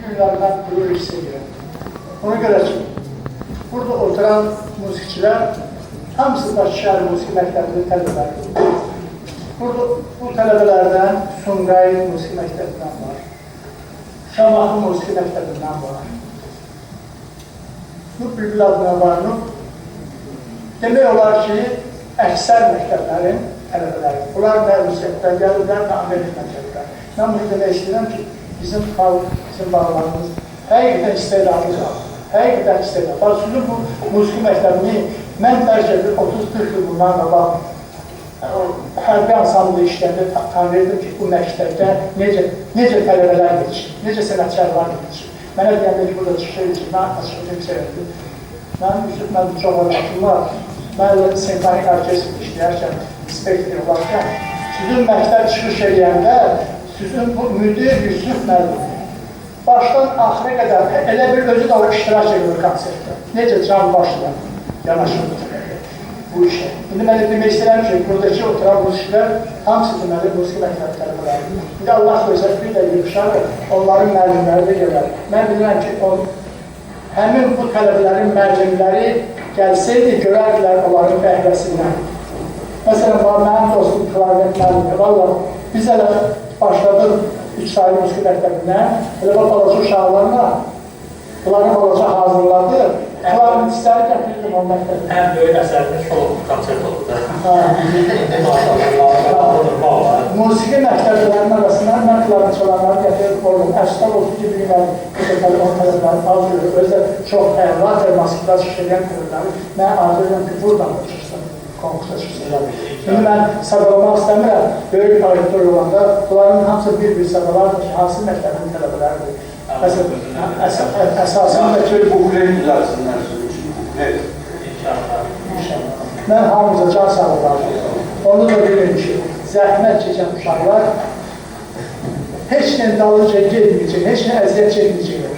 Günler ben gurur hissediyorum. Ona göre ki, burada oturan müzikçiler hamısı Bakı Şəhər Musiqi Məktəbinin tələbələri. Burada bu tələbələrdən Sumqayıt Musiqi Məktəbindən var, Şamaxı Musiqi Məktəbindən var. Bu Bülbül adına var. Demək olar ki, əksər məktəblərin tələbələri. Bunlar nə Rusiyadan gəlirlər, nə Amerikadan gəlirlər. Mən bunu demək istəyirəm ki, bizim xalq, bizim bağlarımız həqiqətən istedadlı var. Həqiqətən istedadlı. Bax, sizin bu musiqi məktəbini mən bəlkə 30-40 il bundan qabaq hərbi ansamblı işlərində tanıyırdım ki, bu məktəbdə necə tələbələr geçir, necə sənətkarlar geçir. Mənə deyəndə ki, burada çıxış edir ki, mən açıqlıqla seyrətdim. Mən çox anlatım var. Mən senfonik orkestrdə işləyərkən, inspektor olarkən, sizin məktəb çıxış edəndə, sizin bu müdir Yusuf müəllim başdan axıra qədər elə bir özü də iştirak edir konsertdə. Necə can başla yanaşır bu işe. İndi mən demək istəyirəm ki, buradakı oturan musiqilər hamısı deməli musiqi məktəbi tələbələri. Bir də Allah qoysa bir də yığışar, onların müəllimləri də gələr. Mən bilirəm ki, həmin bu tələbələrin müəllimləri gəlsəydi, görərdilər onların bəhrəsindən. Məsələn, mənim dostum klarnet müəllimi, valla biz hələ başladıq 3 saylı musiqi məktəbindən, elə balaca uşaqlarla bunların balaca hazırladı. Klarnetistləri gətirirdim o məktəbində. Ən böyük əsərimiz şov konsert oldu da. Musiqi məktəblərinin arasından mən klarnetçilərləri gətirib qoydum. Əslən olsun ki, bir mənim telefon tələbləri az görür. Özdə çox rahat Moskvada çıxışlayan tələbləri. Mən arzu edirəm ki, buradan da çıxsın, konkursa çıxsınlar. Şimdi mən sadalamaq istəmirəm. Böyük auditoriya olanda bunların hamısı bir-bir sadalardır ki, hansı məktəbin tələbələridir. Məsələn, əsasında bu kuleni düzelsinler sizin için. Evet. İnşallah. Mən hamımıza can sağlıqlar. Onu da bilin ki, zəhmət çəkən uşaqlar heç nə dalınca gelməyəcək, heç nə əziyyət çəkməyəcəklər.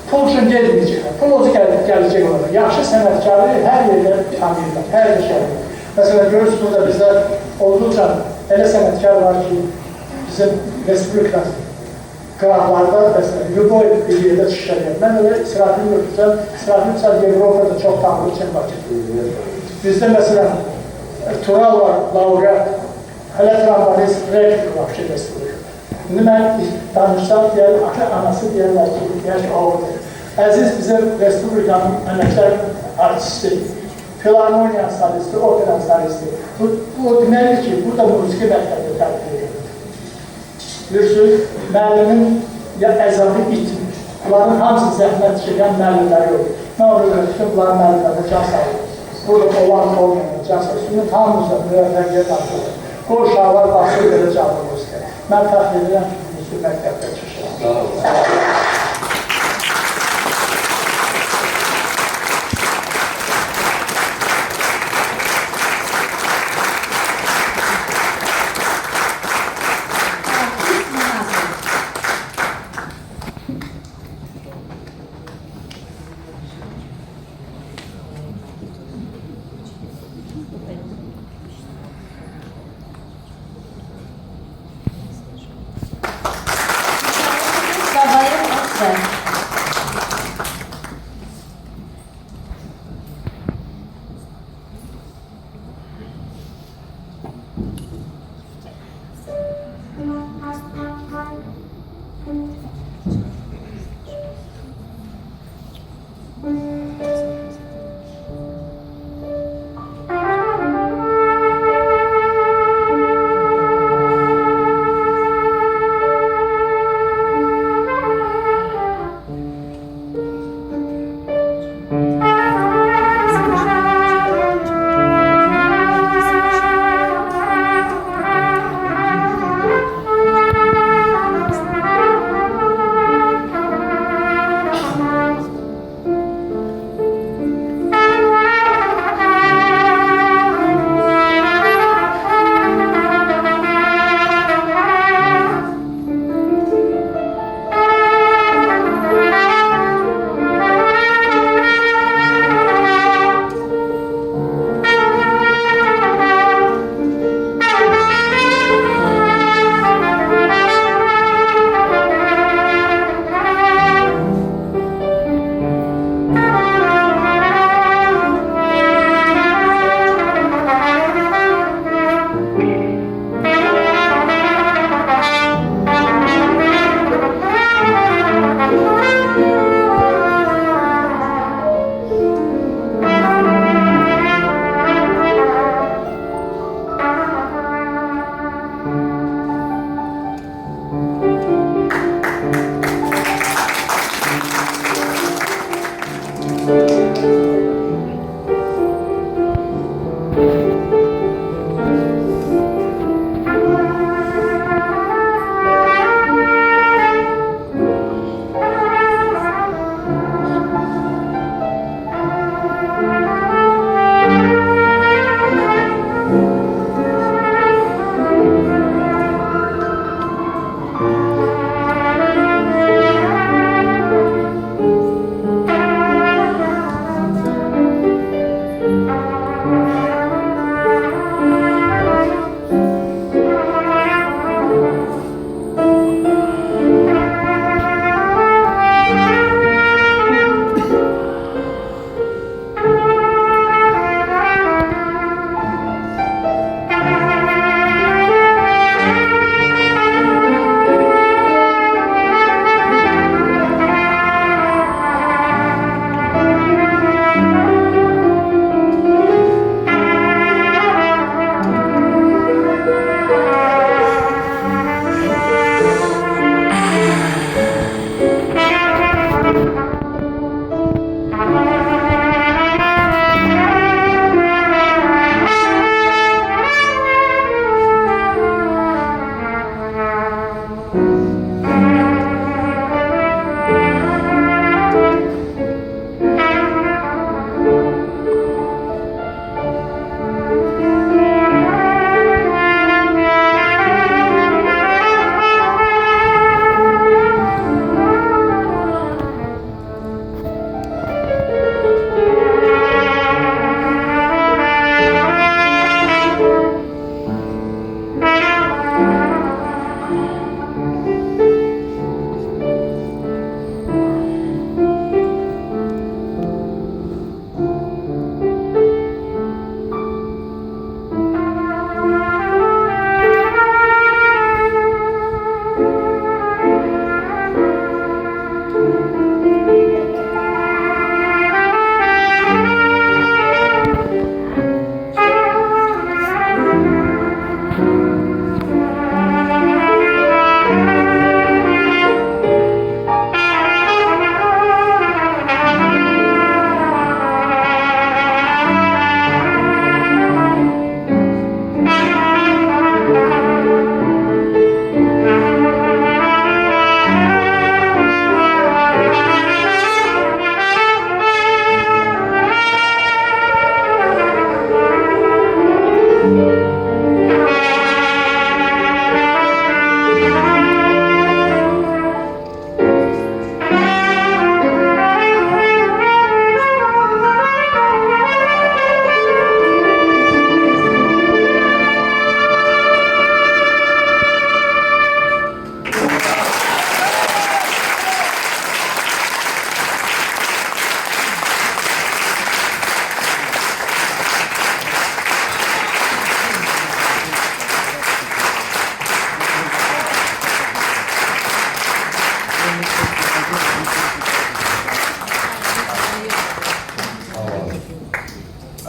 Pul üçün gelməyəcəklər, pul ozu gələcək olaraq. Yaxşı sənətkarı hər yerdə tanıyırlar, hər bir şey. Məsələn, görürsünüz burada bizdə olduqca elə sənətkar var ki, bizim Respublikası qıraqlarda, məsələn, Lüboy bir yerdə çıxış edir. Mən öyle İsrafil götürsəm, İsrafil Avropada çox tanılı için bakır. Bizdə məsələn, Tural var, laureat, hələ trambolist, rektor var ki, Respublikada. İndi mən danışsam, anası deyərlər ki, deyər ki, oğludur. Əziz bizim Respublikanın əməklər artisti, filarmoniya solisti, opera solisti. Bu deməli ki, burada musiqi məktəbdə tərbiyə edir. Bilirsiniz, müəllimin əzabı itmir. Bunların hamısı zəhmət çəkən müəllimləri yox. Mən orada görüşdüm, bunların müəllimlərdə can sağlayır. Burada olan olmayan can sağlayır. Hamımızda müəyyən danışılır. Bu uşaqlar baxsın belə canlı musiqə. Mən təxmin edirəm ki, musiqi məktəbdə çıxışlar. Babayev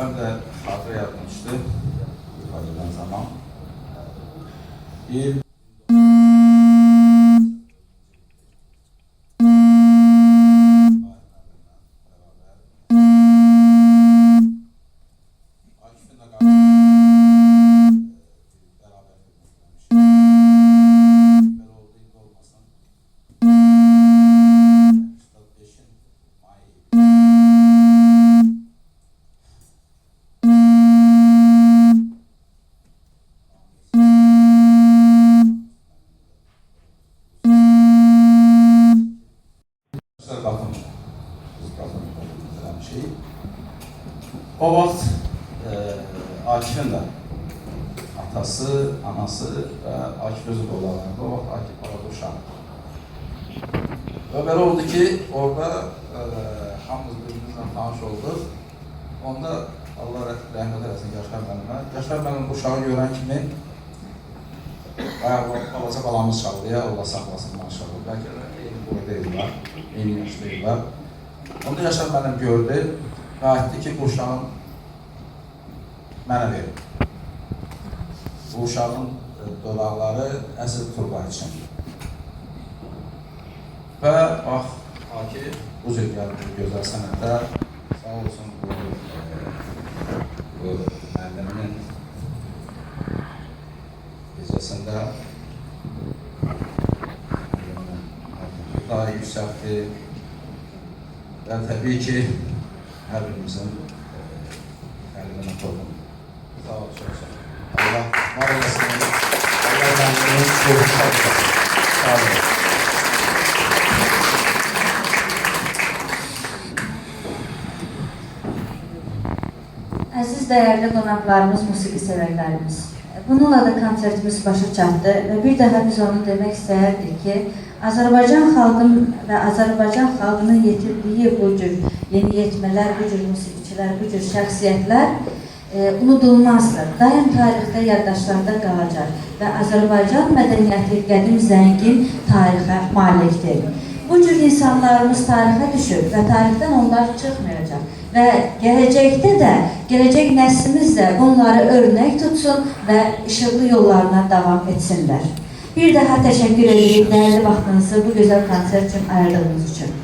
Hem de hatıra yapmıştı. Hazırlanan zaman. Bir o vaxt Akif'in də atası, anası və Akif özü də olarlardı. O vaxt Akif balaca uşaq. Və belə oldu ki, orada hamımız birbirimizlə tanış olduq. Onda Allah rəhmət eləsin Yaşar müəllimə. Yaşar müəllim uşağı görən kimi bayağı balaca balamız çaldı ya, Allah saxlasın maşallah. Bəlkə də eyni boydaydılar, eyni yaşdaydılar. Onda Yaşar müəllim gördü və etdi ki, bu uşağın mənə verin. Bu uşağın dodaqları əsl Turqay üçün. Və bax, Akif bu cür gəldi gözəl sənətdə, sağ olsun bu müəllimin gecəsində daha yüksəkdir və təbii ki, hər birimizin qəlbinə toxun. Sağ ol, çox sağ ol. Allah var olasın, Allah müəllimin çox sağ ol. Sağ ol. Əziz dəyərli qonaqlarımız, musiqi sevərlərimiz. Bununla da konsertimiz başa çatdı və bir daha biz onu demək istəyərdik ki, Azərbaycan xalqının və Azərbaycan xalqının yetirdiyi bu cür yeniyetmələr, bu cür musiqiçilər, bu cür şəxsiyyətlər unudulmazdır. Daim tarixdə, yaddaşlarda qalacaq və Azərbaycan mədəniyyəti qədim, zəngin tarixə malikdir. Bu cür insanlarımız tarixə düşüb və tarixdən onlar çıxmayacaq. Və gələcəkdə də, gələcək nəslimiz də bunları örnək tutsun və işıqlı yollarına davam etsinlər. Bir daha təşəkkür edirik dəyərli vaxtınızı bu gözəl konsert üçün ayırdığınız üçün.